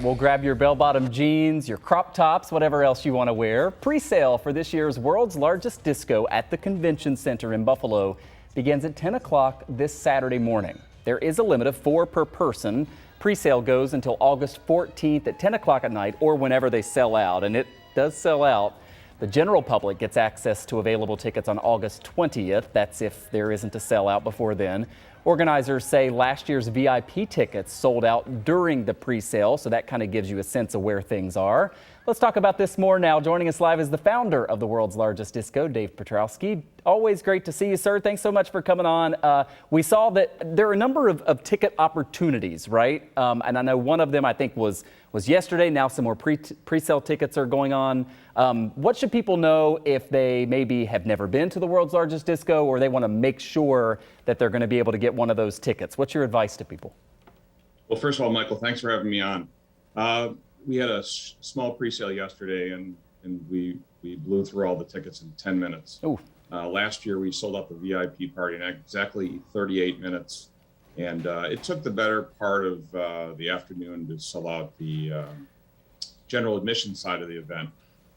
We'll grab your bell-bottom jeans, your crop tops, whatever else you want to wear. Pre-sale for this year's world's largest disco at the Convention Center in Buffalo begins at 10 o'clock this Saturday morning. There is a limit of 4 per person. Pre-sale goes until August 14th at 10 o'clock at night or whenever they sell out, and it does sell out. The general public gets access to available tickets on August 20th. That's if there isn't a sellout before then. Organizers say last year's VIP tickets sold out during the pre-sale, so that kind of gives you a sense of where things are. Let's talk about this more now. Joining us live is the founder of the world's largest disco, Dave Petrowski. Always great to see you, sir. Thanks so much for coming on. We saw that there are a number of ticket opportunities, right? And I know one of them I think was yesterday. Now some more pre-sale tickets are going on. What should people know if they maybe have never been to the world's largest disco, or they want to make sure that they're going to be able to get one of those tickets? What's your advice to people? Well, first of all, Michael, thanks for having me on. We had a small pre-sale yesterday, and we blew through all the tickets in 10 minutes. Ooh. Last year, we sold out the VIP party in exactly 38 minutes. And it took the better part of the afternoon to sell out the general admission side of the event.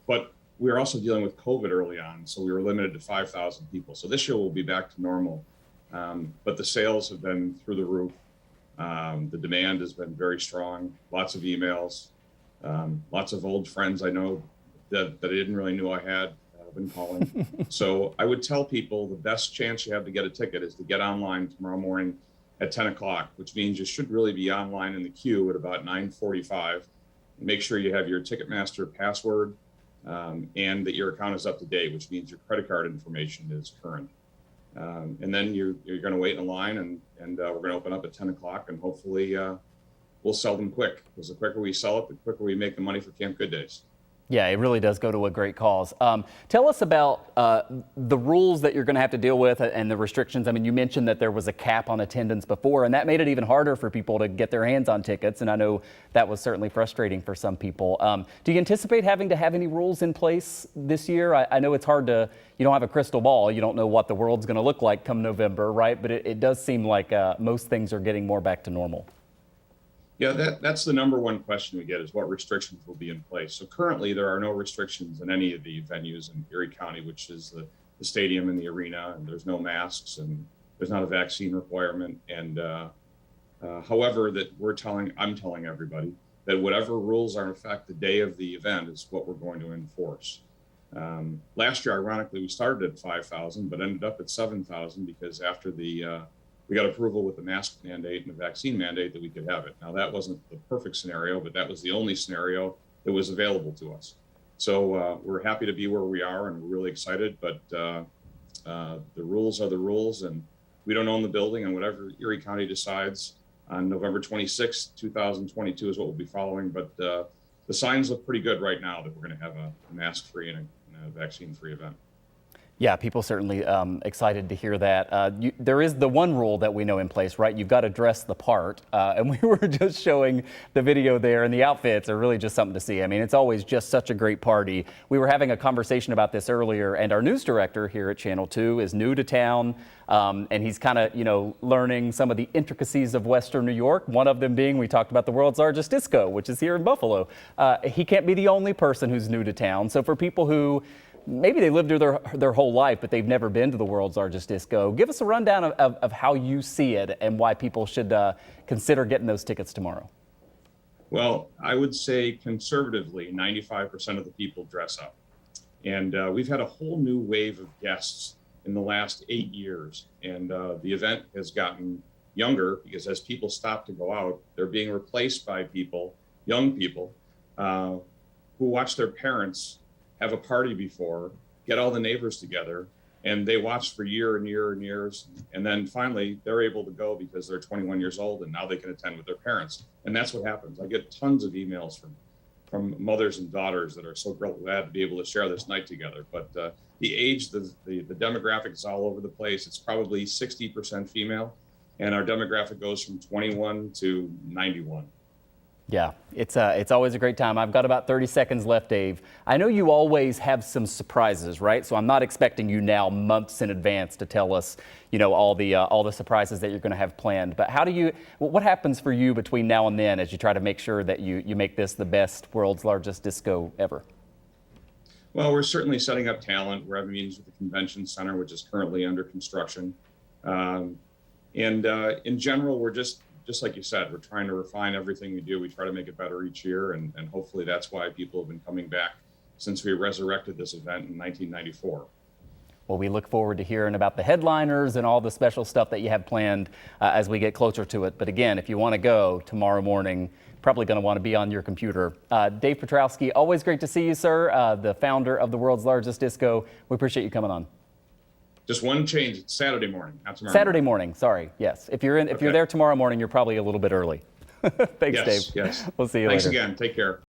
But we were also dealing with COVID early on, so we were limited to 5,000 people. So this year we'll be back to normal. But the sales have been through the roof. The demand has been very strong, lots of emails, lots of old friends I know that I didn't really know I had been calling. So I would tell people the best chance you have to get a ticket is to get online tomorrow morning at 10 o'clock, which means you should really be online in the queue at about 9:45. Make sure you have your Ticketmaster password and that your account is up to date, which means your credit card information is current. And then you're going to wait in line, and we're going to open up at 10 o'clock, and hopefully we'll sell them quick, because the quicker we sell it, the quicker we make the money for Camp Good Days. Yeah, it really does go to a great cause. Tell us about the rules that you're going to have to deal with and the restrictions. I mean, you mentioned that there was a cap on attendance before, and that made it even harder for people to get their hands on tickets. And I know that was certainly frustrating for some people. Do you anticipate having to have any rules in place this year? I know it's hard to, you don't have a crystal ball. You don't know what the world's going to look like come November, right? But it does seem like most things are getting more back to normal. Yeah, that's the number one question we get, is what restrictions will be in place. So currently there are no restrictions in any of the venues in Erie County, which is the stadium and the arena, and there's no masks, and there's not a vaccine requirement. And however, I'm telling everybody that whatever rules are in effect the day of the event is what we're going to enforce. Last year, ironically, we started at 5,000, but ended up at 7,000 because after we got approval with the mask mandate and the vaccine mandate that we could have it. Now, that wasn't the perfect scenario, but that was the only scenario that was available to us. So we're happy to be where we are, and we're really excited, but the rules are the rules, and we don't own the building, and whatever Erie County decides on November 26, 2022 is what we'll be following. But the signs look pretty good right now that we're going to have a mask-free and a vaccine-free event. Yeah, people certainly excited to hear that. There is the one rule that we know in place, right? You've got to dress the part. And we were just showing the video there, and the outfits are really just something to see. I mean, it's always just such a great party. We were having a conversation about this earlier, and our news director here at Channel 2 is new to town, and he's kind of, learning some of the intricacies of Western New York. One of them being, we talked about the world's largest disco, which is here in Buffalo. He can't be the only person who's new to town. So for people who maybe they lived here their whole life, but they've never been to the world's largest disco, give us a rundown of how you see it and why people should consider getting those tickets tomorrow. Well, I would say conservatively, 95% of the people dress up. And we've had a whole new wave of guests in the last 8 years. And the event has gotten younger because as people stop to go out, they're being replaced by young people, who watch their parents have a party before, get all the neighbors together, and they watch for year and year and years. And then finally they're able to go because they're 21 years old and now they can attend with their parents. And that's what happens. I get tons of emails from mothers and daughters that are so glad to be able to share this night together. But the age, the demographic is all over the place. It's probably 60% female, and our demographic goes from 21 to 91. Yeah, it's always a great time. I've got about 30 seconds left, Dave. I know you always have some surprises, right? So I'm not expecting you now months in advance to tell us, all the surprises that you're going to have planned. But what happens for you between now and then as you try to make sure that you make this the best world's largest disco ever? Well, we're certainly setting up talent. We're having meetings with the convention center, which is currently under construction. In general, we're just like you said, we're trying to refine everything we do. We try to make it better each year, and hopefully that's why people have been coming back since we resurrected this event in 1994. Well, we look forward to hearing about the headliners and all the special stuff that you have planned as we get closer to it. But again, if you want to go tomorrow morning, probably going to want to be on your computer. Dave Petrowski, always great to see you, sir, the founder of the world's largest disco. We appreciate you coming on. Just one change. It's Saturday morning, not tomorrow. Saturday morning. Sorry. Yes. If you're there tomorrow morning, you're probably a little bit early. Thanks, yes, Dave. Yes. We'll see you Thanks later. again. Take care.